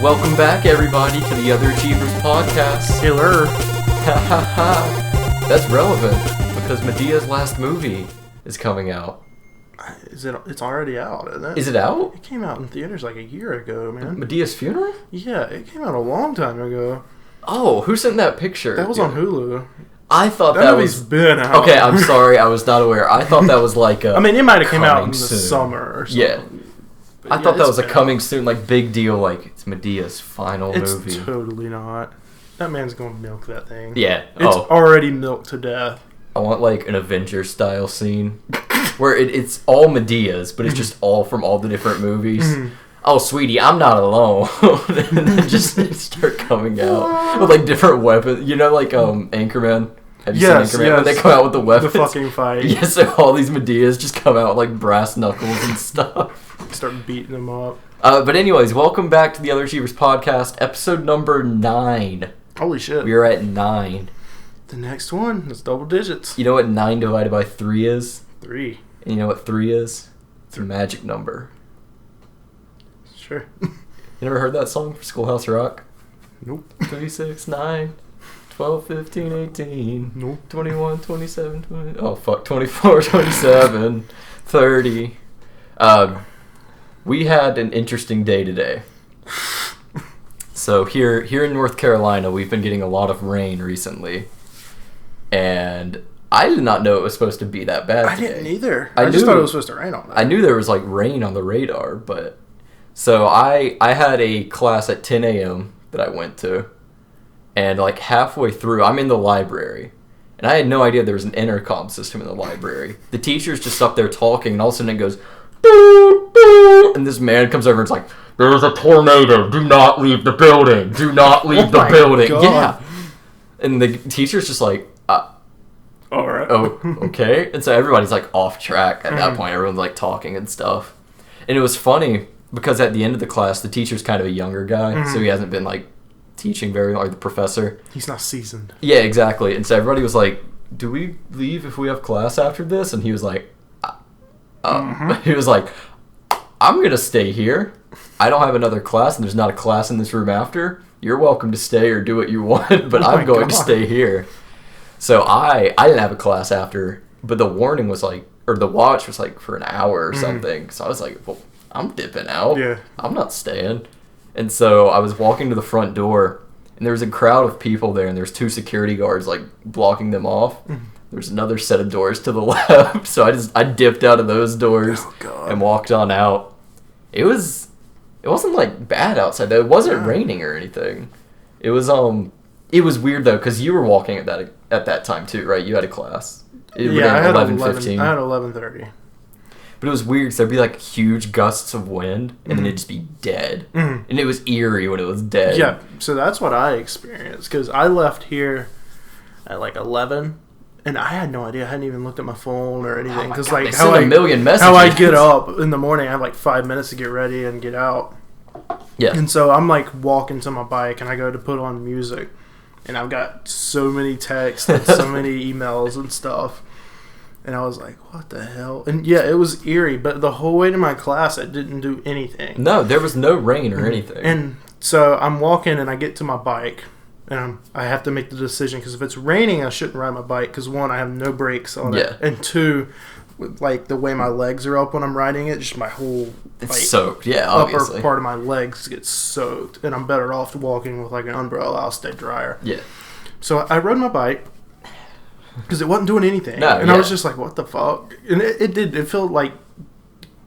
Welcome back, everybody, to the Other Achievers podcast. Killer. Ha ha ha. That's relevant because Medea's last movie is coming out. It's already out, isn't it? Is it out? It came out in theaters like a year ago, man. Medea's funeral? Yeah, it came out a long time ago. Oh, who sent that picture? That was on Hulu. I thought that movie's been out. Okay, I'm sorry, I was not aware. I thought that was like a... I mean, it might have come out in the summer or something. Yeah. I thought that was a coming soon, like, big deal, like, it's Medea's final movie. It's totally not. That man's going to milk that thing. Yeah. It's already milked to death. I want, like, an Avengers-style scene where it's all Medea's, but it's just all from all the different movies. Mm-hmm. Oh, sweetie, I'm not alone. And then just start coming out with, like, different weapons. You know, like, Anchorman? Have you seen Anchorman? Yes. When they come out with the weapons? The fucking fight. Yeah, so all these Medea's just come out with, like, brass knuckles and stuff. Start beating them up. But anyways, welcome back to the Other Achievers podcast, episode number 9. Holy shit. We are at 9. The next one is double digits. You know what 9 divided by 3 is? 3. And you know what 3 is? It's a magic number. Sure. You never heard that song for Schoolhouse Rock? Nope. 3, 6, 9, 12, 15, 18, nope. 21, 27, 20... Oh, fuck. 24, 27, 30. We had an interesting day today. So here in North Carolina, we've been getting a lot of rain recently. And I did not know it was supposed to be that bad today. I didn't either. I just thought it was supposed to rain all night. I knew there was like rain on the radar, but... So I had a class at 10 a.m. that I went to. And like halfway through, I'm in the library. And I had no idea there was an intercom system in the library. The teacher's just up there talking, and all of a sudden it goes... Boo, boo, and this man comes over and is like, "There's a tornado. Do not leave the building. Do not leave the building." God. Yeah. And the teacher's just like, all right. Oh, okay. And so everybody's like off track at that point. Everyone's like talking and stuff. And it was funny because at the end of the class, the teacher's kind of a younger guy, so he hasn't been like teaching very long, like the professor. He's not seasoned. Yeah, exactly. And so everybody was like, "Do we leave if we have class after this?" And he was like, he was like, "I'm going to stay here. I don't have another class, and there's not a class in this room after. You're welcome to stay or do what you want, but I'm going to stay here." So I didn't have a class after, but the warning was like, or the watch was like for an hour or something. So I was like, well, I'm dipping out. Yeah. I'm not staying. And so I was walking to the front door, and there was a crowd of people there, and there's 2 security guards like blocking them off. There's another set of doors to the left, so I dipped out of those doors and walked on out. It wasn't like bad outside though. It wasn't raining or anything. It was weird though because you were walking at that time too, right? You had a class. I had 11:15. I had 11:30. But it was weird because there'd be like huge gusts of wind and then it'd just be dead, and it was eerie when it was dead. Yeah, so that's what I experienced because I left here at like 11. And I had no idea. I hadn't even looked at my phone or anything. Because like how I get up in the morning, I have like 5 minutes to get ready and get out. Yeah. And so I'm like walking to my bike, and I go to put on music, and I've got so many texts and so many emails and stuff. And I was like, what the hell? And yeah, it was eerie. But the whole way to my class, it didn't do anything. No, there was no rain or anything. And so I'm walking, and I get to my bike. And I have to make the decision because if it's raining, I shouldn't ride my bike because 1, I have no brakes on it, and 2, with like the way my legs are up when I'm riding it, just my whole it's soaked. Yeah, obviously. Upper part of my legs gets soaked, and I'm better off walking with like an umbrella. I'll stay drier. Yeah. So I rode my bike because it wasn't doing anything, I was just like, "What the fuck?" And it felt like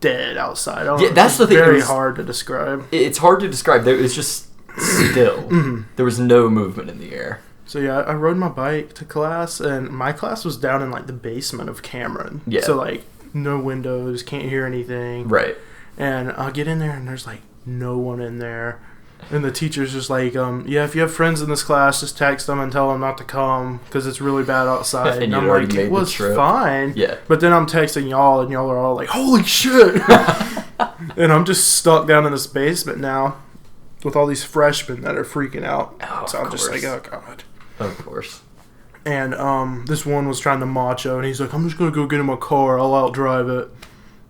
dead outside. That's the thing. Very hard to describe. It's hard to describe. It was just still. There was no movement in the air. So yeah, I rode my bike to class, and my class was down in like the basement of Cameron. Yeah. So like no windows, can't hear anything. Right. And I get in there, and there's like no one in there. And the teacher's just like, yeah, if you have friends in this class, just text them and tell them not to come because it's really bad outside. And I'm like, it was fine. Yeah. But then I'm texting y'all, and y'all are all like, holy shit. And I'm just stuck down in this basement now with all these freshmen that are freaking out. Oh, so I'm just like, oh, God. Of course. And this one was trying to macho, and he's like, I'm just going to go get in my car. I'll outdrive it.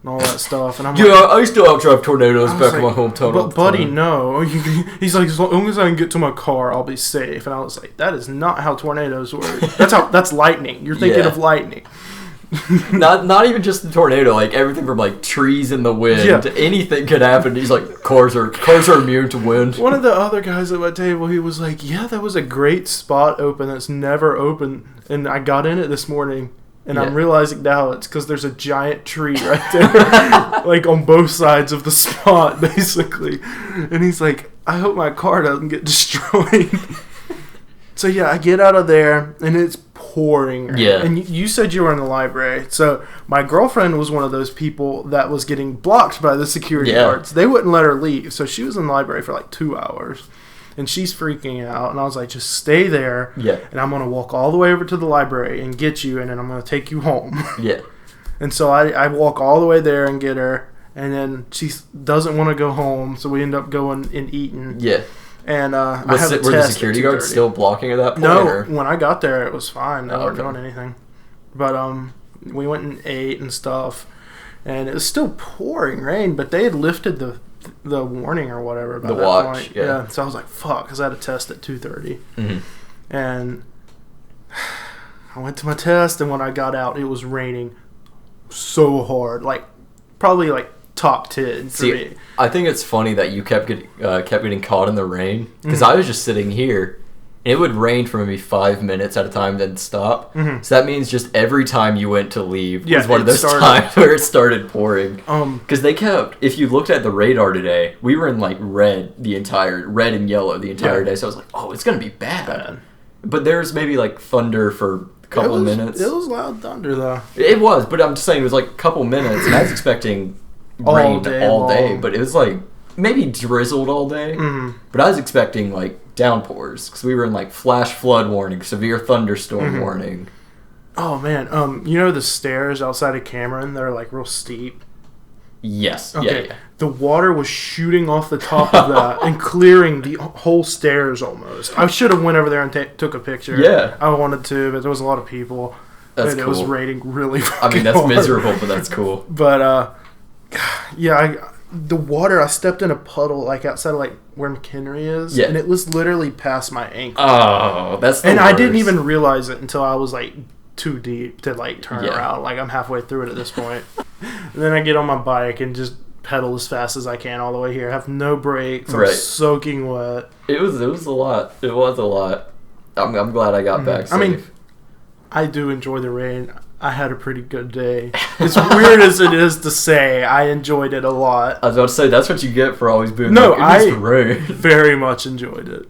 and all that stuff. And I'm yeah, like, I still outdrive tornadoes back in my hometown. But buddy, no. He's like, as long as I can get to my car, I'll be safe. And I was like, that is not how tornadoes work. That's lightning. You're thinking of lightning. not even just the tornado, like everything from like trees in the wind, anything could happen. He's like, cars are immune to wind. One of the other guys at my table, he was like, yeah, that was a great spot open that's never open, and I got in it this morning, and I'm realizing now it's because there's a giant tree right there, like on both sides of the spot, basically. And he's like, I hope my car doesn't get destroyed. So yeah, I get out of there, and it's pouring rain. Yeah. And you said you were in the library. So my girlfriend was one of those people that was getting blocked by the security guards. They wouldn't let her leave. So she was in the library for like 2 hours. And she's freaking out. And I was like, just stay there. Yeah. And I'm going to walk all the way over to the library and get you. And then I'm going to take you home. Yeah. And so I walk all the way there and get her. And then she doesn't want to go home. So we end up going and eating. Yeah. And I have a test. Were the security guards still blocking at that point? No, when I got there, it was fine. They weren't doing anything. But we went and ate and stuff, and it was still pouring rain. But they had lifted the warning or whatever about the watch. Point. Yeah. So I was like, "Fuck," because I had a test at 2:30, and I went to my test. And when I got out, it was raining so hard, like probably like top 10 for me. I think it's funny that you kept getting caught in the rain, because I was just sitting here and it would rain for maybe 5 minutes at a time, then stop. So that means just every time you went to leave was one of those times where it started pouring. Because they kept, if you looked at the radar today, we were in like red and yellow the entire day. So I was like, oh, it's gonna be bad. But there's maybe like thunder for a couple of minutes. It was loud thunder though. It was, but I'm just saying it was like a couple minutes, and I was expecting rain all day, but it was like maybe drizzled all day. But I was expecting like downpours, because we were in like flash flood warning, severe thunderstorm warning. Oh man, you know the stairs outside of Cameron that are like real steep? Yes. Okay. Yeah. The water was shooting off the top of that and clearing the whole stairs almost. I should have went over there and took a picture. Yeah. I wanted to, but there was a lot of people. That's cool. It was raining really I mean, that's hard. Miserable, but that's cool. But the water, I stepped in a puddle like outside of like where McHenry is, and it was literally past my ankle. Oh, that's the worst. I didn't even realize it until I was like too deep to like turn around. Like I'm halfway through it at this point. And then I get on my bike and just pedal as fast as I can all the way here. I have no brakes. I'm soaking wet. It was a lot. It was a lot. I'm glad I got back safe. I mean, I do enjoy the rain. I had a pretty good day. As weird as it is to say, I enjoyed it a lot. I was about to say, that's what you get for always being I very much enjoyed it.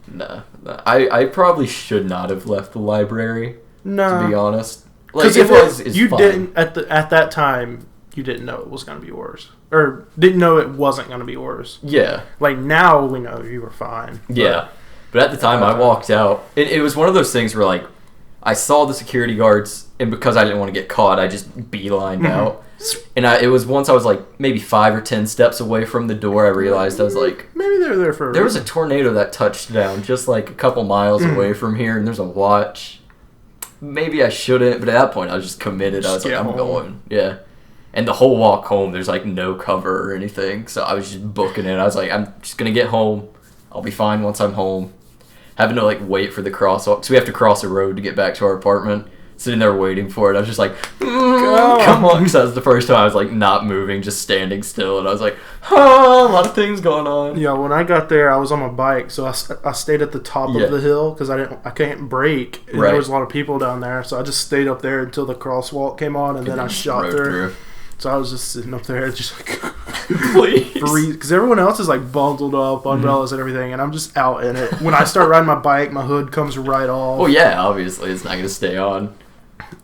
No. I probably should not have left the library, to be honest. Like, you didn't, at that time, you didn't know it was going to be worse. Or didn't know it wasn't going to be worse. Yeah. Like, now we know you were fine. Yeah. But at the time, I walked out. It was one of those things where, like, I saw the security guards, and because I didn't want to get caught, I just beelined out. And it was once I was like maybe 5 or 10 steps away from the door, I realized I was like, maybe they're there for a reason. Was a tornado that touched down just like a couple miles away from here, and there's a watch. Maybe I shouldn't, but at that point I was just committed. I was like, I'm going. Yeah. And the whole walk home, there's like no cover or anything, so I was just booking it. I was like, I'm just gonna get home. I'll be fine once I'm home. Having to like wait for the crosswalk, so we have to cross a road to get back to our apartment. Sitting there waiting for it, I was just like, come on, because that was the first time I was like not moving, just standing still, and I was like, a lot of things going on. Yeah, when I got there, I was on my bike, so I stayed at the top of the hill because I couldn't brake, and there was a lot of people down there, so I just stayed up there until the crosswalk came on, and then I shot through. So I was just sitting up there, just like, please, because everyone else is like bundled up, umbrellas and everything, and I'm just out in it. When I start riding my bike, my hood comes right off. Well, yeah, obviously it's not gonna stay on.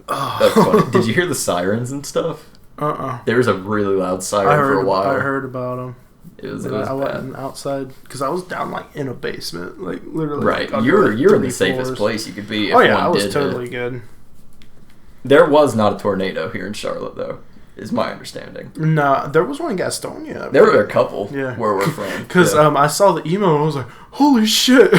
That's funny. Did you hear the sirens and stuff? There was a really loud siren for a while. I heard about them. It was I went outside because I was down like in a basement, like literally. Right, like, you're in the safest place you could be. If I was totally good. There was not a tornado here in Charlotte, though. is my understanding. No, there was one in Gastonia. There were a couple where we're from. Because I saw the email and I was like, holy shit,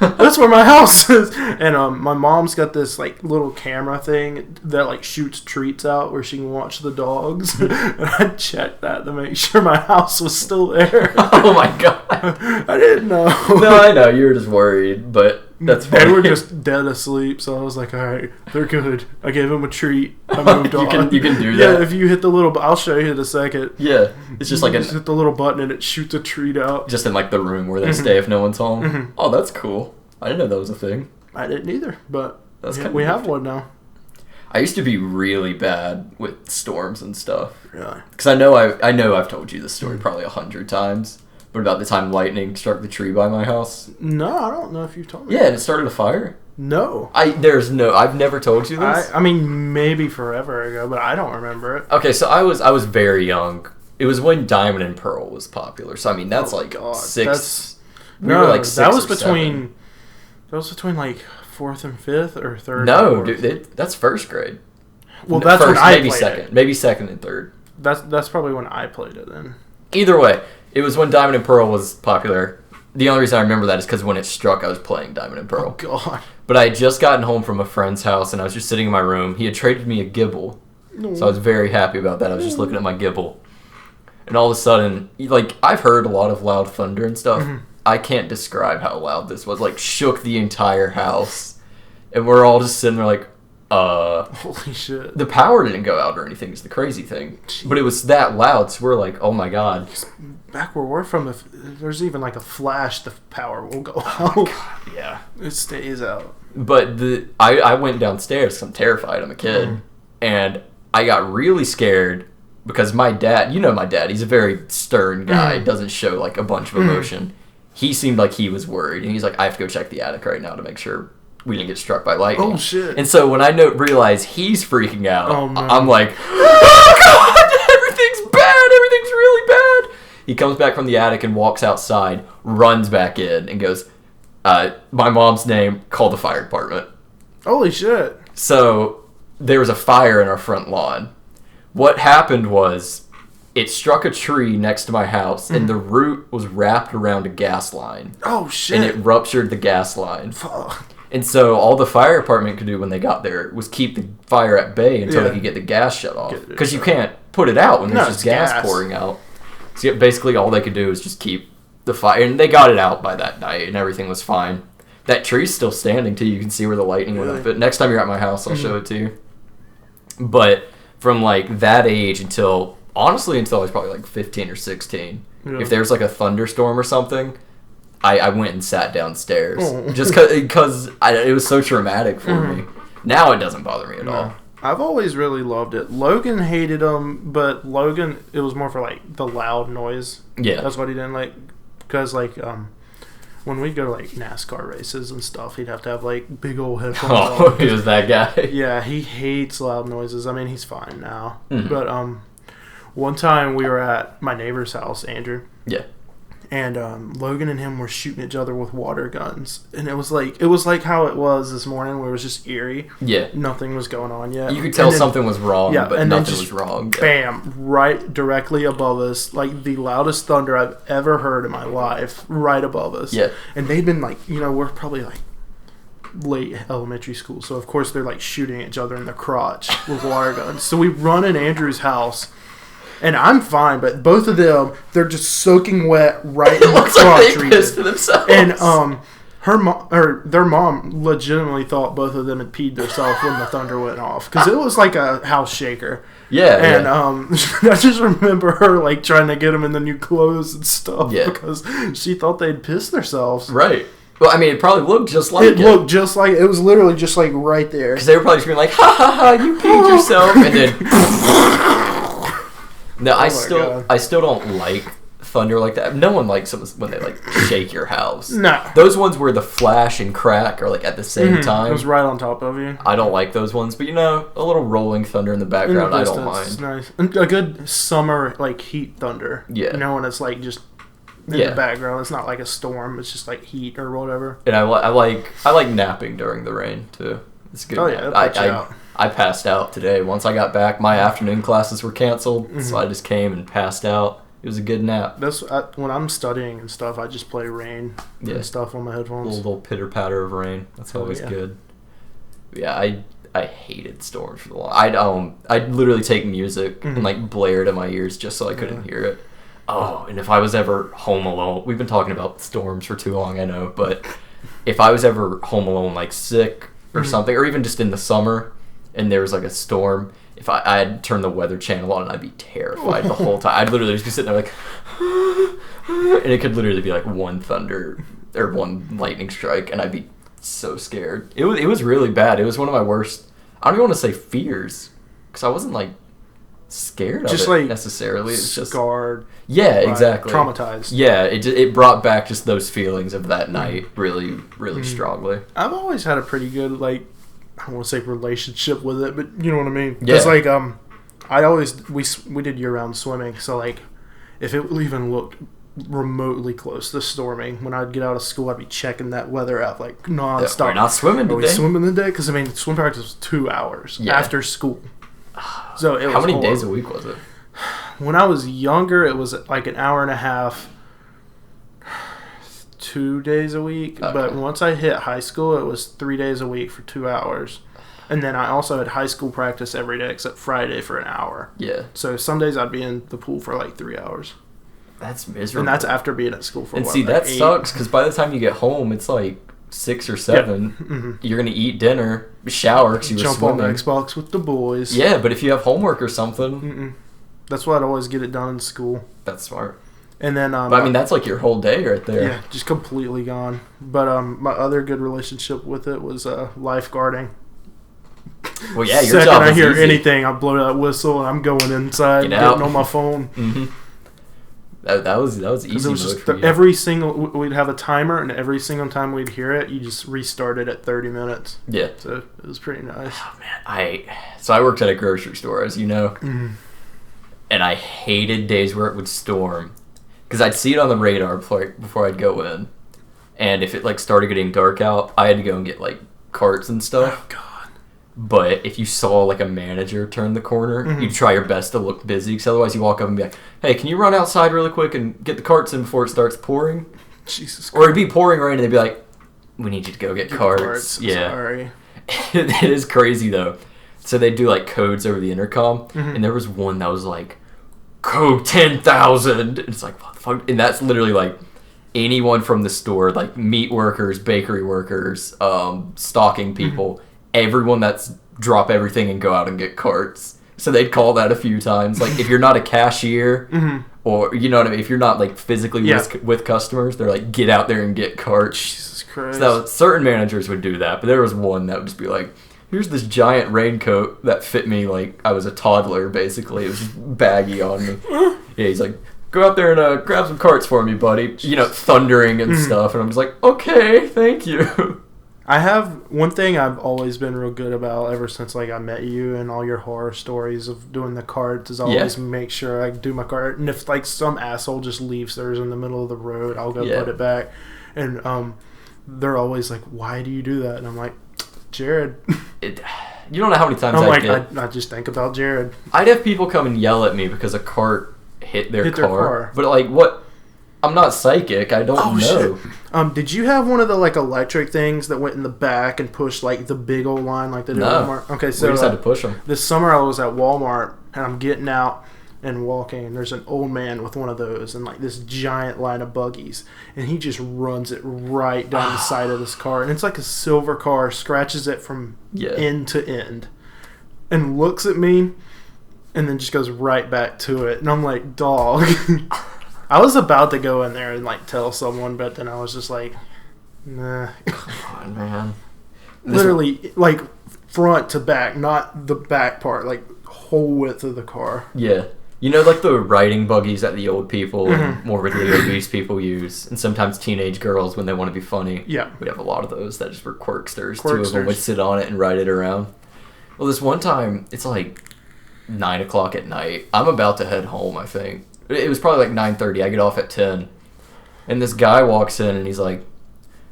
that's where my house is. And my mom's got this like little camera thing that like shoots treats out where she can watch the dogs. And I checked that to make sure my house was still there. Oh my god. I didn't know. No, I know. You were just worried, but that's funny. They were just dead asleep, so I was like, alright, they're good. I gave them a treat. I moved on. You can do that. Yeah, if you hit the little... I'll show you in a second. Yeah. It's just like... Just hit the little button and it shoots a treat out. Just in like the room where they stay if no one's home. Mm-hmm. Oh, that's cool. I didn't know that was a thing. I didn't either, but that's we have one now. I used to be really bad with storms and stuff. Really? Because I know I've told you this story probably 100 times. But about the time lightning struck the tree by my house. No, I don't know if you've told me. Yeah, and it started a fire. No. I've never told you this. I mean, maybe forever ago, but I don't remember it. Okay, so I was very young. It was when Diamond and Pearl was popular. So I mean, that's six. That was between like 4th and 5th or 3rd. No, dude, that's 1st grade. Well, that's when I played second, it. Maybe 2nd and 3rd. That's probably when I played it then. Either way, it was when Diamond and Pearl was popular. The only reason I remember that is because when it struck, I was playing Diamond and Pearl. Oh, God. But I had just gotten home from a friend's house, and I was just sitting in my room. He had traded me a Gibble, so I was very happy about that. I was just looking at my Gibble. And all of a sudden, like, I've heard a lot of loud thunder and stuff. Mm-hmm. I can't describe how loud this was. Like, shook the entire house. And we're all just sitting there like, holy shit. The power didn't go out or anything is the crazy thing. Jeez. But it was that loud, so we're like, oh my god. Back where we're from, if there's even like a flash, the power will go out. Oh god, yeah. It stays out. But I went downstairs because I'm terrified. I'm a kid. Mm-hmm. And I got really scared because my dad, you know my dad, he's a very stern guy, doesn't show like a bunch of emotion. He seemed like he was worried, and he's like, I have to go check the attic right now to make sure we didn't get struck by lightning. Oh, shit. And so when I realize he's freaking out, no. I'm like, oh, God, everything's bad. Everything's really bad. He comes back from the attic and walks outside, runs back in, and goes, my mom's name, call the fire department. Holy shit. So there was a fire in our front lawn. What happened was it struck a tree next to my house, and the root was wrapped around a gas line. Oh, shit. And it ruptured the gas line. Fuck. And so all the fire department could do when they got there was keep the fire at bay until they could get the gas shut off. Because you can't put it out when there's just gas pouring out. So basically all they could do is just keep the fire. And they got it out by that night, and everything was fine. That tree's still standing, too. You can see where the lightning went up. But next time you're at my house, I'll show it to you. But from, like, that age until I was probably, like, 15 or 16, if there was, like, a thunderstorm or something, I went and sat downstairs just because it was so traumatic for me. Now it doesn't bother me at all. I've always really loved it. Logan hated them, but Logan, it was more for like the loud noise. Yeah, that's what he didn't like. Because like when we go to like NASCAR races and stuff, he'd have to have like big old headphones. Oh, he was that guy. Yeah, he hates loud noises. I mean, he's fine now. But one time we were at my neighbor's house, Andrew. Yeah. And Logan and him were shooting each other with water guns, and it was like how it was this morning, where it was just eerie. Yeah, nothing was going on yet. You could tell something was wrong, but nothing was wrong. Bam! Right directly above us, like the loudest thunder I've ever heard in my life. Right above us. Yeah, and they've been like, we're probably like late elementary school, so of course they're like shooting each other in the crotch with water guns. So we run in Andrew's house. And I'm fine, but both of them, they're just soaking wet right in the crotch region. Pissed for themselves. And their mom legitimately thought both of them had peed themselves when the thunder went off, because it was like a house shaker. Yeah. And I just remember her like trying to get them in the new clothes and stuff because she thought they'd pissed themselves. Right. Well, I mean, it probably looked just like it. It looked just like it was literally just like right there. Because they were probably just being like, ha ha ha, you peed yourself, and then. No, I still don't like thunder like that. No one likes them when they like shake your house. No. Those ones where the flash and crack are like at the same time. It was right on top of you. I don't like those ones, but a little rolling thunder in the background, I don't mind. Nice. And a good summer like heat thunder. Yeah. When it's like just in the background. It's not like a storm. It's just like heat or whatever. And I like napping during the rain too. It's good. Oh yeah, I passed out today. Once I got back, my afternoon classes were canceled, so I just came and passed out. It was a good nap. When I'm studying and stuff, I just play rain and stuff on my headphones. A little pitter-patter of rain. That's always good. Yeah, I hated storms for the long. I'd literally take music and like blare it in my ears just so I couldn't hear it. Oh, and if I was ever home alone, we've been talking about storms for too long, I know, but if I was ever home alone, like sick or something, or even just in the summer, and there was like a storm, if I'd turn the Weather Channel on and I'd be terrified the whole time. I'd literally just be sitting there like, and it could literally be like one thunder or one lightning strike, and I'd be so scared. It was really bad. It was one of my worst, I don't even want to say fears, because I wasn't like scared of it like necessarily. It's just scarred. Yeah, exactly. Traumatized. Yeah, it brought back just those feelings of that night really, really strongly. I've always had a pretty good, like, I don't want to say relationship with it, but you know what I mean? Because, like, we did year-round swimming, so, like, if it even looked remotely close to storming, when I'd get out of school, I'd be checking that weather out, like, nonstop. We're not swimming today. Are we swimming today? Because, I mean, swim practice was 2 hours after school. So it was How many days a week was it? When I was younger, it was like an hour and a half, 2 days a week. Okay. But once I hit high school, it was 3 days a week for 2 hours. And then I also had high school practice every day except Friday for an hour. Yeah. So some days I'd be in the pool for like 3 hours. That's miserable. And that's after being at school for and see, that 8. Sucks because by the time you get home, it's like 6 or 7. You're going to eat dinner, shower because you were swimming. Jump on the Xbox with the boys. Yeah, but if you have homework or something. That's why I'd always get it done in school. That's smart. And then, but I mean, that's like your whole day right there. Yeah, just completely gone. But my other good relationship with it was lifeguarding. Well, yeah, your Second job I hear easy. anything, I blow that whistle and I'm going inside, getting on my phone. That was easy. It was just every single, we'd have a timer, and every single time we'd hear it, you just restart it at 30 minutes. Yeah. So it was pretty nice. Oh man, I worked at a grocery store, as you know, and I hated days where it would storm, because I'd see it on the radar before I'd go in, and if it like started getting dark out, I had to go and get like carts and stuff. Oh god. But if you saw like a manager turn the corner, you'd try your best to look busy, because otherwise you walk up and be like, hey, can you run outside really quick and get the carts in before it starts pouring? Jesus Christ. Or it'd be pouring rain and they'd be like, we need you to go get carts. Yeah. Sorry. It is crazy though. So they do like codes over the intercom, and there was one that was like, code 10,000. And it's like, what the fuck? And that's literally like anyone from the store, like meat workers, bakery workers, stocking people, everyone that's drop everything and go out and get carts. So they'd call that a few times. Like if you're not a cashier or, you know what I mean, if you're not like physically with customers, they're like, get out there and get carts. Jesus Christ. So certain managers would do that, but there was one that would just be like, here's this giant raincoat that fit me like I was a toddler, basically. It was just baggy on me. Yeah, he's like, go out there and grab some carts for me, buddy. You know, thundering and stuff. And I'm just like, okay, thank you. I have one thing I've always been real good about ever since like I met you, and all your horror stories of doing the carts is always make sure I do my cart. And if like some asshole just leaves theirs in the middle of the road, I'll go put it back. And they're always like, why do you do that? And I'm like, Jared. You don't know how many times I just think about Jared. I'd have people come and yell at me because a cart hit their car. But like, what? I'm not psychic. I don't know. Shit. Did you have one of the like electric things that went in the back and pushed like the big old line like they did at Walmart? Okay, so we just had to push them. This summer I was at Walmart and I'm getting out and walking, and there's an old man with one of those and like this giant line of buggies, and he just runs it right down the side of this car, and it's like a silver car, scratches it from end to end, and looks at me, and then just goes right back to it, and I'm like, dog. I was about to go in there and like tell someone, but then I was just like, nah. Come on, man. Literally, like front to back, not the back part, like whole width of the car. Yeah. You know, like the riding buggies that the old people and morbidly obese people use, and sometimes teenage girls when they want to be funny. Yeah. We have a lot of those that just were quirksters. 2 of them would sit on it and ride it around. Well, this one time, it's like 9 o'clock at night. I'm about to head home, I think. It was probably like 9:30. I get off at 10. And this guy walks in and he's like,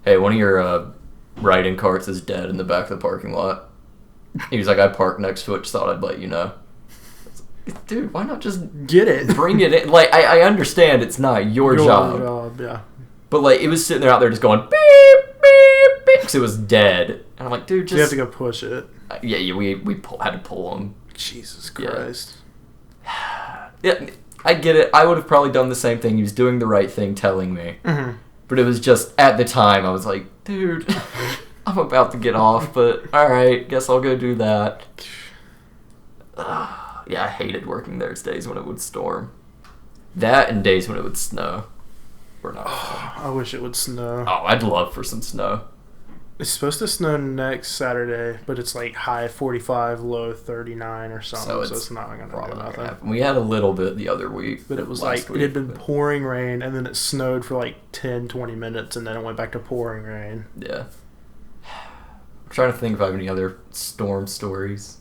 hey, one of your riding carts is dead in the back of the parking lot. He was like, I parked next to it, just thought I'd let you know. Dude, why not just get it? Bring it in. Like, I understand it's not your job. Yeah. But, like, it was sitting there out there just going, beep, beep, beep, because it was dead. And I'm like, dude, just... You have to go push it. Yeah, we had to pull him. Jesus Christ. Yeah, I get it. I would have probably done the same thing. He was doing the right thing telling me. Mm-hmm. But it was just, at the time, I was like, dude, I'm about to get off, but alright, guess I'll go do that. Yeah, I hated working there. It's days when it would storm. That and days when it would snow were not fun. I wish it would snow. Oh, I'd love for some snow. It's supposed to snow next Saturday, but it's like high 45, low 39 or something, so it's not going to do nothing. We had a little bit the other week. But it was like, it had been pouring rain, and then it snowed for like 10, 20 minutes, and then it went back to pouring rain. Yeah. I'm trying to think if I have any other storm stories.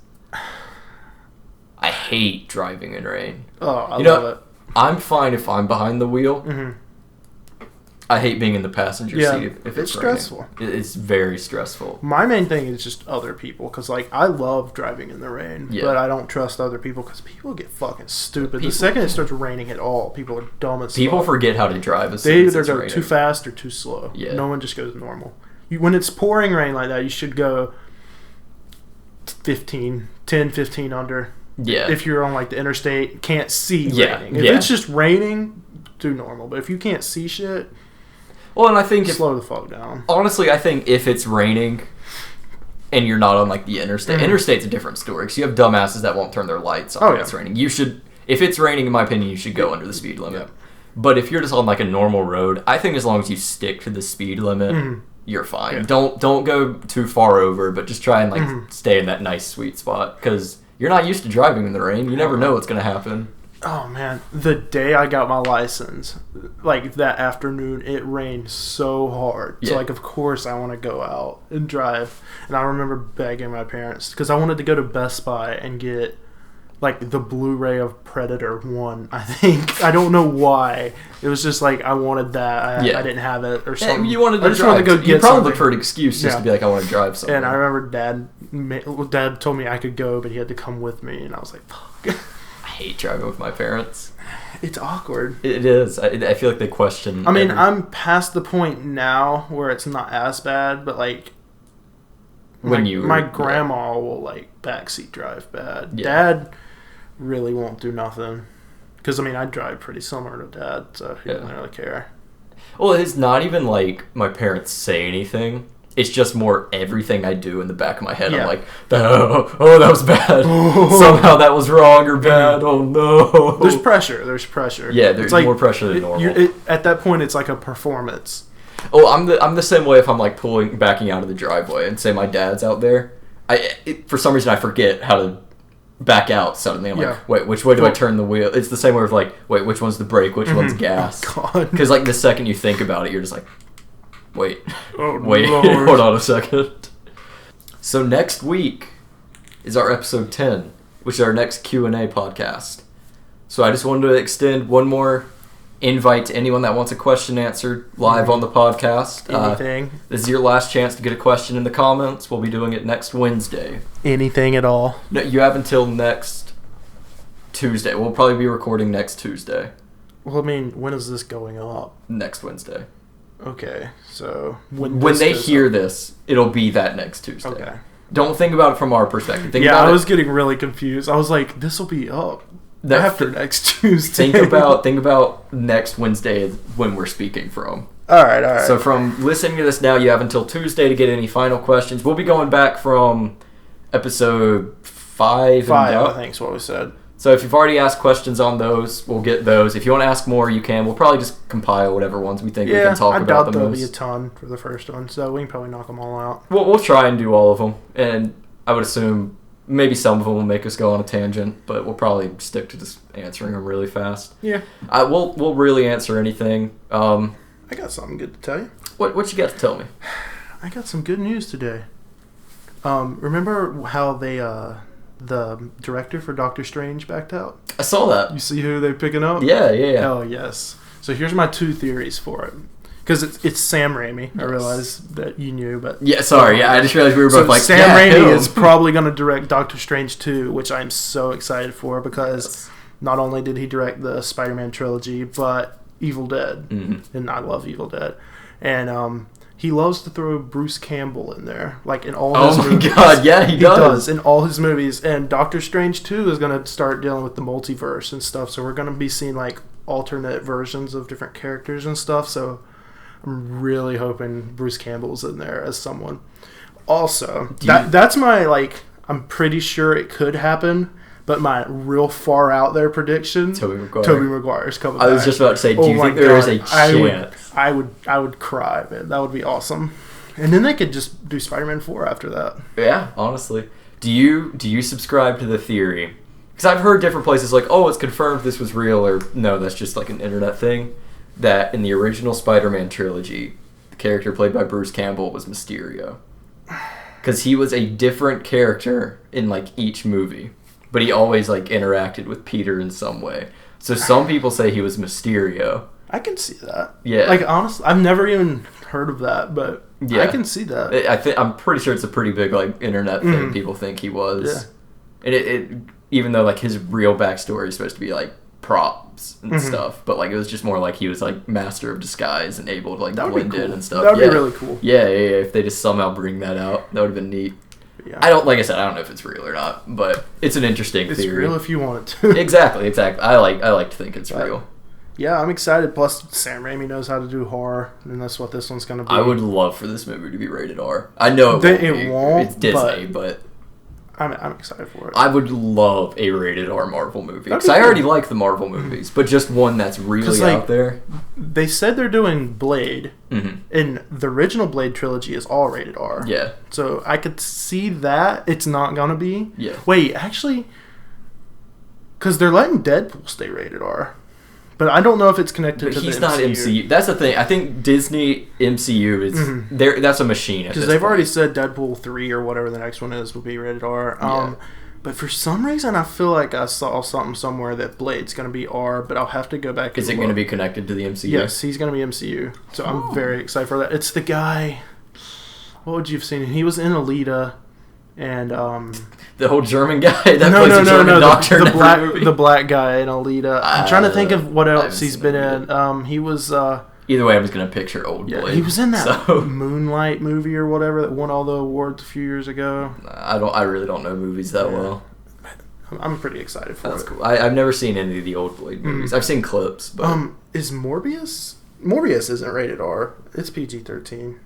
I hate driving in rain. Oh, I love it. I'm fine if I'm behind the wheel. Mm-hmm. I hate being in the passenger seat if it's stressful. It's very stressful. My main thing is just other people, because like I love driving in the rain, but I don't trust other people because people get fucking stupid. The second it starts raining at all, people are dumb as People fuck. forget how to drive. They either go too fast or too slow. Yeah. No one just goes normal. When it's pouring rain like that, you should go 10, 15 under. Yeah. If you're on like the interstate, can't see raining. If it's just raining, do normal. But if you can't see shit, well, and I think slow the fuck down. Honestly, I think if it's raining and you're not on like the interstate, interstate's a different story because you have dumbasses that won't turn their lights on when it's raining. You should, if it's raining, in my opinion, you should go under the speed limit. Yeah. But if you're just on like a normal road, I think as long as you stick to the speed limit, you're fine. Yeah. Don't go too far over, but just try and like stay in that nice sweet spot because you're not used to driving in the rain. You never know what's going to happen. Oh, man. The day I got my license, like that afternoon, it rained so hard. Yeah. So, like, of course I want to go out and drive. And I remember begging my parents because I wanted to go to Best Buy and get, like, the Blu-ray of Predator 1, I think. I don't know why. It was just like I wanted that. I didn't have it or something. You wanted to I just wanted to go get You probably something. looked for an excuse just to be like, I want to drive somewhere. And I remember Dad told me I could go, but he had to come with me. And I was like, fuck. I hate driving with my parents. It's awkward. It is. I feel like they question. I mean, I'm past the point now where it's not as bad, but like my grandma will like backseat drive bad. Yeah. Dad really won't do nothing because I mean I drive pretty similar to Dad, so he doesn't really care. Well, it's not even like my parents say anything. It's just more everything I do in the back of my head. I'm like, oh, that was bad. Somehow that was wrong or bad. Oh, no. There's pressure. Yeah, there's more pressure than normal. At that point, it's like a performance. Oh, I'm the same way if I'm like backing out of the driveway and say my dad's out there. For some reason, I forget how to back out suddenly. I'm like, wait, which way do I turn the wheel? It's the same way with like, wait, which one's the brake? Which one's gas? Oh, God. Because like the second you think about it, you're just like, wait, Lord. Hold on a second. So next week is our episode 10, which is our next Q&A podcast. So I just wanted to extend one more invite to anyone that wants a question answered live on the podcast. Anything. This is your last chance to get a question in the comments. We'll be doing it next Wednesday. Anything at all. No, you have until next Tuesday. We'll probably be recording next Tuesday. Well, I mean, when is this going up? Next Wednesday. Okay, so when they hear this, it'll be that next Tuesday. Okay. Don't think about it from our perspective. I was getting really confused. I was like, this will be up after next Tuesday. Think about next Wednesday when we're speaking from. All right. So from listening to this now, you have until Tuesday to get any final questions. We'll be going back from episode 5 I think is what we said. So if you've already asked questions on those, we'll get those. If you want to ask more, you can. We'll probably just compile whatever ones we think we can talk about the most. I doubt there'll be a ton for the first one, so we can probably knock them all out. We'll try and do all of them, and I would assume maybe some of them will make us go on a tangent, but we'll probably stick to just answering them really fast. Yeah. We'll really answer anything. I got something good to tell you. What you got to tell me? I got some good news today. Remember how the director for Doctor Strange backed out? I saw that. You see who they're picking up? Yeah. Oh, yes. So here's my 2 theories for it. because it's Sam Raimi. Yes. I realize that you knew, but yeah, sorry, I just realized we were both like Sam Raimi is probably going to direct Doctor Strange 2, which I'm so excited for because not only did he direct the Spider-Man trilogy, but Evil Dead, and I love Evil Dead, and he loves to throw Bruce Campbell in there, like in all his movies. Oh my god, yeah, he does in all his movies. And Doctor Strange 2 is going to start dealing with the multiverse and stuff, so we're going to be seeing like alternate versions of different characters and stuff. So I'm really hoping Bruce Campbell's in there as someone. Also, that's my like. I'm pretty sure it could happen. But my real far out there prediction, Tobey Maguire is coming back. I was just about to say, do you think there is a chance? I would cry, man. That would be awesome. And then they could just do Spider-Man 4 after that. Yeah, honestly. Do you subscribe to the theory? Because I've heard different places like, oh, it's confirmed this was real, or no, that's just like an internet thing, that in the original Spider-Man trilogy, the character played by Bruce Campbell was Mysterio. Because he was a different character in like each movie. But he always like interacted with Peter in some way. So some people say he was Mysterio. I can see that. Yeah. Like honestly, I've never even heard of that, but yeah. I can see that. I'm pretty sure it's a pretty big like internet thing. People think he was. Yeah. And it even though like his real backstory is supposed to be like props and stuff, but like it was just more like he was like master of disguise and able to like blend in and stuff. That would be really cool. Yeah. If they just somehow bring that out, that would have been neat. Yeah. I don't know if it's real or not, but it's an interesting theory. It's real if you want it to. Exactly. I like to think it's real. Yeah, I'm excited. Plus, Sam Raimi knows how to do horror, and that's what this one's going to be. I would love for this movie to be rated R. I know it won't. It's Disney, but I'm excited for it. I would love a rated R Marvel movie because I already like the Marvel movies, but just one that's really out there. They said they're doing Blade, and the original Blade trilogy is all rated R. Yeah. So I could see that it's not gonna be. Yeah. Wait, actually, because they're letting Deadpool stay rated R. But I don't know if it's connected to the MCU. He's not MCU. That's the thing. I think Disney MCU is that's a machine. Because they've already said Deadpool 3 or whatever the next one is will be rated R. But for some reason, I feel like I saw something somewhere that Blade's going to be R, but I'll have to go back and Is it going to be connected to the MCU? Yes, he's going to be MCU. So I'm very excited for that. It's the guy... What would you have seen? He was in Alita... And the whole German guy that plays a German doctor in every movie. The black guy in Alita. I'm trying to think of what else he's been in. He was either way, I'm just gonna picture old Blade. He was in that Moonlight movie or whatever that won all the awards a few years ago. I really don't know movies that well. I'm pretty excited for it. That's cool. I've never seen any of the old Blade movies. I've seen clips, but is Morbius? Morbius isn't rated R. It's PG-13.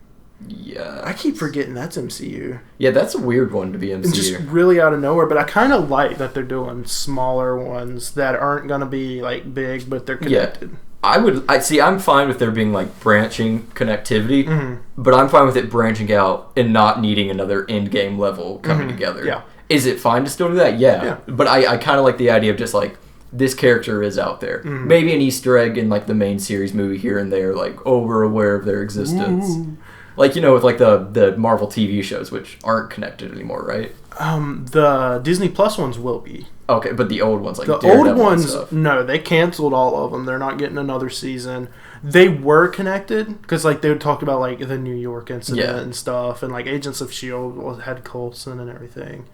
Yeah. I keep forgetting that's MCU. Yeah, that's a weird one to be MCU. And just really out of nowhere, but I kind of like that they're doing smaller ones that aren't going to be like big, but they're connected. Yeah. I'm fine with there being like branching connectivity, but I'm fine with it branching out and not needing another end-game level coming together. Yeah. Is it fine to still do that? Yeah. But I kind of like the idea of just like, this character is out there. Maybe an Easter egg in like the main series movie here and there, like, oh, we're aware of their existence. Ooh. Like, you know, with like the Marvel TV shows, which aren't connected anymore, right? The Disney Plus ones will be. Okay, but the old ones, like the Daredevil old ones, no, they canceled all of them. They're not getting another season. They were connected because like they would talk about like the New York incident and stuff, and like Agents of S.H.I.E.L.D. had Coulson and everything.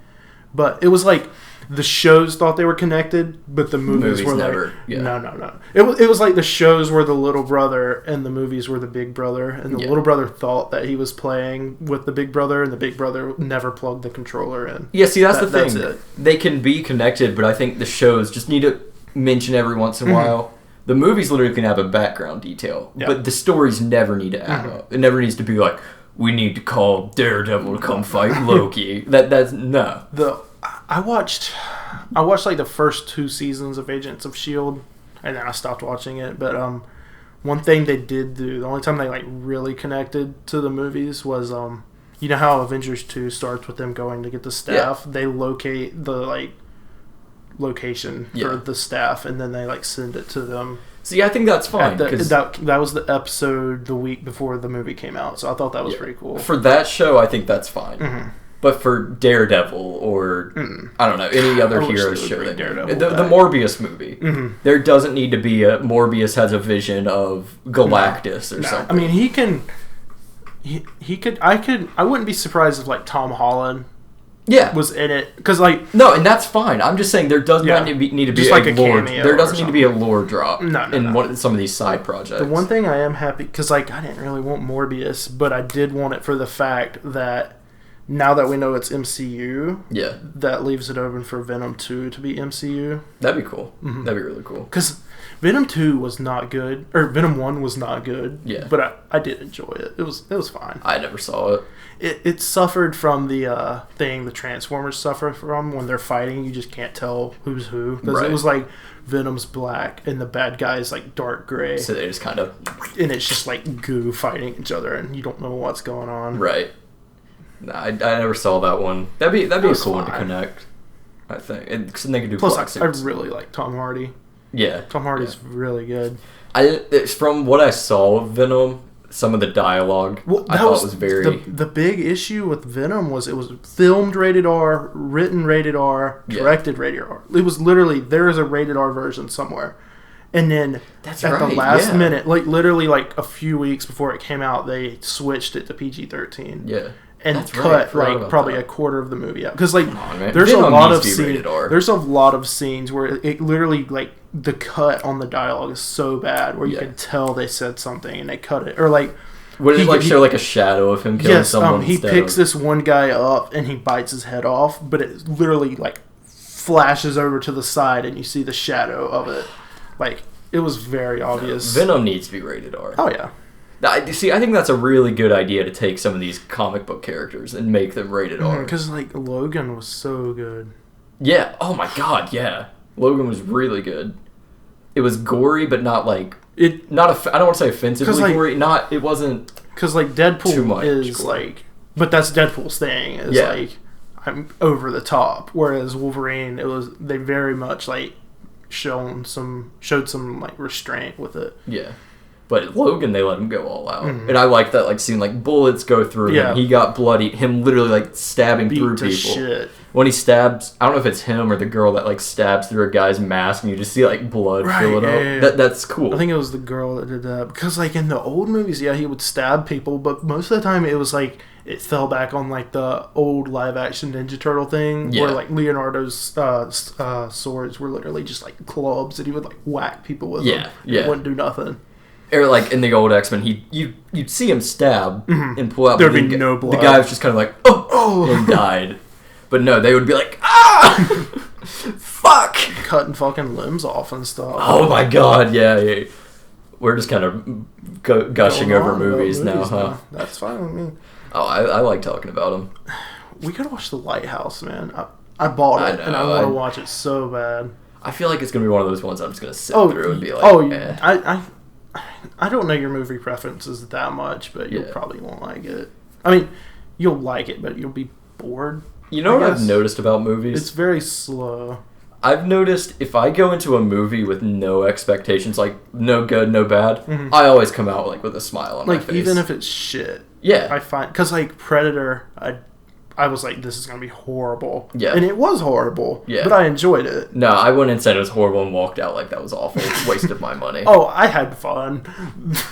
But it was like the shows thought they were connected, but the movies were never, like, no. It was like the shows were the little brother and the movies were the big brother, and the little brother thought that he was playing with the big brother, and the big brother never plugged the controller in. Yeah, see, that's the thing. That's they can be connected, but I think the shows just need to mention every once in a while. The movies literally can have a background detail, but the stories never need to add up. It never needs to be like, we need to call Daredevil to come fight Loki. That's no. I watched like the first 2 seasons of Agents of S.H.I.E.L.D. and then I stopped watching it. But one thing they did do, the only time they like really connected to the movies was you know how Avengers 2 starts with them going to get the staff. They locate the like location for the staff and then they like send it to them. See, I think that's fine. That was the episode the week before the movie came out, so I thought that was pretty cool. For that show, I think that's fine. But for Daredevil or, I don't know, any other hero show. The Morbius movie. Mm-hmm. There doesn't need to be a Morbius has a vision of Galactus or something. I mean, he can... He could... I wouldn't be surprised if, like, Tom Holland... was in it because no, and that's fine. I'm just saying there does not need to be just like a lore. There doesn't need to be a lore drop in some of these side projects. The one thing I am happy because I didn't really want Morbius, but I did want it for the fact that now that we know it's MCU, that leaves it open for Venom 2 to be MCU. That'd be cool. Mm-hmm. That'd be really cool. Because Venom 2 was not good, or Venom 1 was not good. Yeah, but I did enjoy it. It was fine. I never saw it. It suffered from the thing the Transformers suffer from when they're fighting. You just can't tell who's who. Because it was like Venom's black and the bad guy's like dark gray. So they just kind of... And it's just like goo fighting each other and you don't know what's going on. Right. Nah, I never saw that one. That'd be a cool one to connect, I think. And they could do Plus, I really like Tom Hardy. Yeah. Tom Hardy's really good. From what I saw of Venom... Some of the dialogue I thought was very... The big issue with Venom was it was filmed rated R, written rated R, directed rated R. It was literally, there is a rated R version somewhere. And then the last minute, like literally like a few weeks before it came out, they switched it to PG-13. Yeah. And cut like probably a quarter of the movie out. Because like there's a lot of scenes. There's a lot of scenes where it literally like the cut on the dialogue is so bad where you can tell they said something and they cut it. Or like would it like show like a shadow of him killing someone? He picks this one guy up and he bites his head off, but it literally like flashes over to the side and you see the shadow of it. Like it was very obvious. Venom needs to be rated R. Oh yeah. See, I think that's a really good idea to take some of these comic book characters and make them rated R. Because, like, Logan was so good. Yeah. Oh, my God, yeah. Logan was really good. It was gory, but not, like... I don't want to say offensively gory. It wasn't because, like, Deadpool too much is, gory. like... But that's Deadpool's thing. Is like, I'm over the top. Whereas Wolverine, they very much, like, showed some, like, restraint with it. Yeah. But Logan, they let him go all out. Mm-hmm. And I like that, like, seeing, like, bullets go through him. He got bloody. Him literally, like, stabbing through people. Shit. When he stabs, I don't know if it's him or the girl that, like, stabs through a guy's mask and you just see, like, blood fill it up. Yeah. That's cool. I think it was the girl that did that. Because, like, in the old movies, he would stab people. But most of the time, it was, like, it fell back on, like, the old live-action Ninja Turtle thing. Yeah. Where, like, Leonardo's swords were literally just, like, clubs. And he would, like, whack people with them. Yeah. It wouldn't do nothing. Or like in the old X-Men, you'd see him stab and pull out. There'd be no blood. The guy was just kind of like, oh, and died. But no, they would be like, fuck, cutting fucking limbs off and stuff. Oh my God, yeah. We're just kind of gushing over movies now, huh? That's fine with me. Oh, I like talking about them. We gotta watch The Lighthouse, man. I bought it and I want to watch it so bad. I feel like it's gonna be one of those ones I'm just gonna sit through and be like, I don't know your movie preferences that much, but you probably won't like it. I mean, you'll like it, but you'll be bored. You know what I've noticed about movies? It's very slow. I've noticed if I go into a movie with no expectations, like no good, no bad, I always come out like with a smile on my face. Like even if it's shit. Yeah. I find because like Predator, I was like, this is going to be horrible. Yeah. And it was horrible. Yeah. But I enjoyed it. No, I went and said it was horrible and walked out like that was awful. Wasted my money. Oh, I had fun.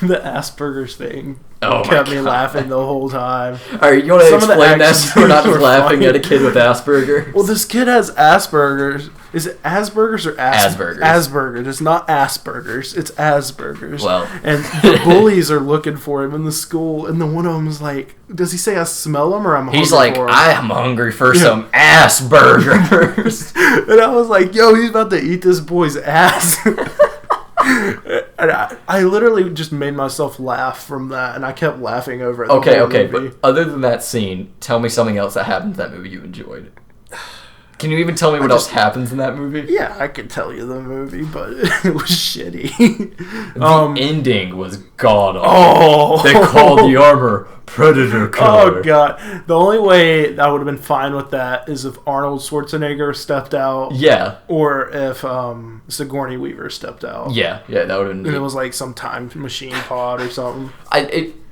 The Asperger's thing kept me laughing the whole time. Alright, you want to explain that so we're not just laughing at a kid with Asperger's? Well, this kid has Asperger's. Is it Asperger's or Asperger's? Asperger's. It's not Asperger's. It's Asperger's. Well. And the bullies are looking for him in the school, and then one of them is like, does he say I smell him or I'm hungry for him? He's like, I am hungry for some Asperger's. And I was like, yo, he's about to eat this boy's ass. And I literally just made myself laugh from that, and I kept laughing over it. Okay, but other than that scene, tell me something else that happened in that movie you enjoyed. Can you even tell me what else happens in that movie? Yeah, I could tell you the movie, but it was shitty. The ending was god awful. Oh, they called the armor Predator Killer. Oh god, the only way I would have been fine with that is if Arnold Schwarzenegger stepped out. Yeah. Or if Sigourney Weaver stepped out. Yeah, that would have been. And it was like some time machine pod or something.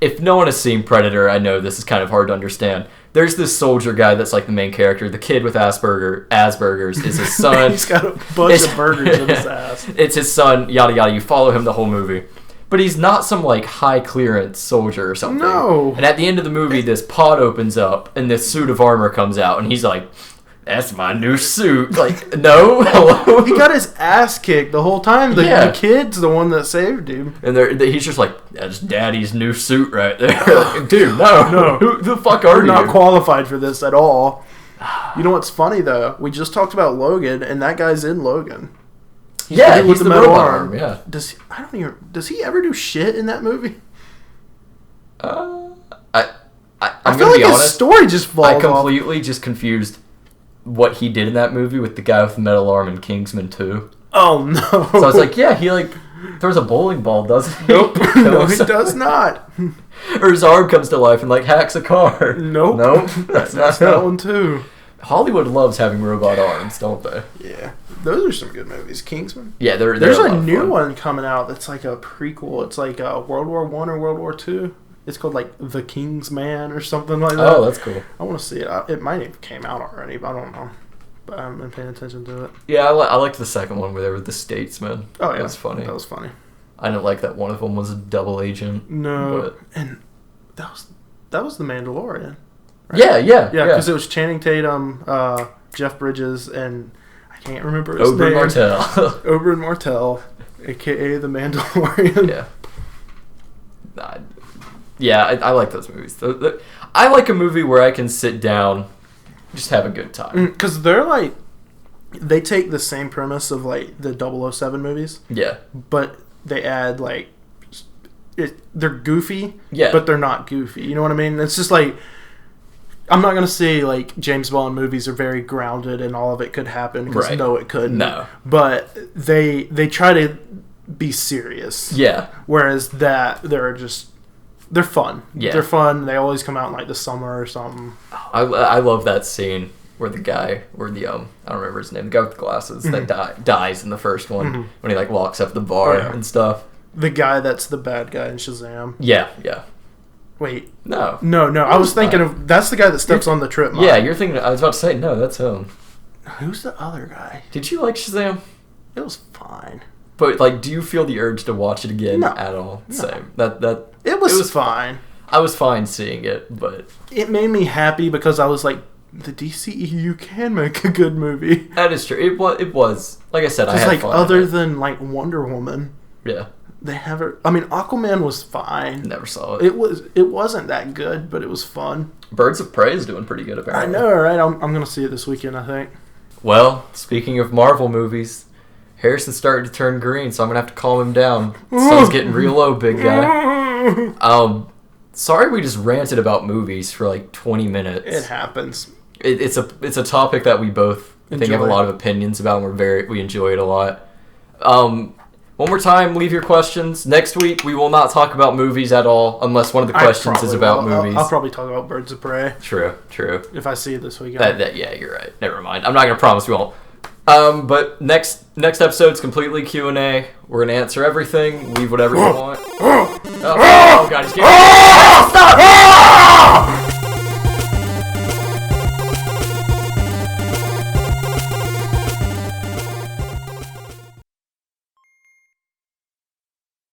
If no one has seen Predator, I know this is kind of hard to understand. There's this soldier guy that's like the main character. The kid with Asperger's is his son. He's got a bunch of burgers in his ass. It's his son, yada yada. You follow him the whole movie. But he's not some like high clearance soldier or something. No. And at the end of the movie, this pod opens up and this suit of armor comes out, and he's like, "That's my new suit." Like, no, hello. He got his ass kicked the whole time. The kid's the one that saved him. And he's just like, "That's Daddy's new suit right there." Like, dude, no. Who the fuck are you? Not qualified for this at all. You know what's funny though? We just talked about Logan, and that guy's in Logan. He's the metal arm. Yeah. Does he ever do shit in that movie? I'm I feel like his story just falls off. I completely just confused what he did in that movie with the guy with the metal arm in Kingsman 2. Oh no! So I was like, yeah, he like throws a bowling ball, doesn't he? Nope. No, he does not. Or his arm comes to life and like hacks a car. Nope. That's not that one too. Hollywood loves having robot arms, don't they? Yeah. Those are some good movies. Kingsman? Yeah, there's a new one coming out that's like a prequel. It's like World War I or World War II. It's called like The King's Man or something like that. Oh, that's cool. I want to see it. It might have came out already, but I don't know. But I haven't been paying attention to it. Yeah, I liked the second one where they were the Statesmen. Oh, yeah. That was funny. That was funny. I didn't like that one of them was a double agent. No. And that was The Mandalorian. Right? Yeah. Because it was Channing Tatum, Jeff Bridges, and I can't remember his name. Oberyn Martell, a.k.a. The Mandalorian. Yeah. I like those movies. I like a movie where I can sit down, just have a good time. Because they're like, they take the same premise of like the 007 movies. Yeah. But they add like, they're goofy. Yeah. But they're not goofy. You know what I mean? It's just like, I'm not going to say like James Bond movies are very grounded and all of it could happen. Because no, it couldn't. No. But they try to be serious. Yeah. Whereas they're fun. Yeah. They're fun. They always come out in like the summer or something. I love that scene where the guy, I don't remember his name, the guy with the glasses that dies in the first one when he like walks up the bar and stuff. The guy that's the bad guy in Shazam. Yeah. Wait. No. I was thinking of, that's the guy that steps on the trip mine. Yeah, you're thinking, I was about to say, no, that's him. Who's the other guy? Did you like Shazam? It was fine. But like, do you feel the urge to watch it again at all? No. Same. It was fine. I was fine seeing it, but it made me happy because I was like, the DCEU can make a good movie. That is true. It was like I said. I had like fun other than like Wonder Woman. Yeah. They have it. I mean, Aquaman was fine. Never saw it. It wasn't that good, but it was fun. Birds of Prey is doing pretty good apparently. I know, right? I'm gonna see it this weekend, I think. Well, speaking of Marvel movies, Harrison's starting to turn green, so I'm gonna have to calm him down. Sun's getting real low, big guy. Sorry, we just ranted about movies for like 20 minutes. It happens. It's a topic that we both think have a lot of opinions about, and we enjoy it a lot. One more time, leave your questions. Next week, we will not talk about movies at all, unless one of the questions is about movies. I'll probably talk about Birds of Prey. True. If I see it this weekend. Yeah, you're right. Never mind. I'm not going to promise we won't. But next episode's completely Q&A. We're going to answer everything, leave whatever you want. Oh, God, he's getting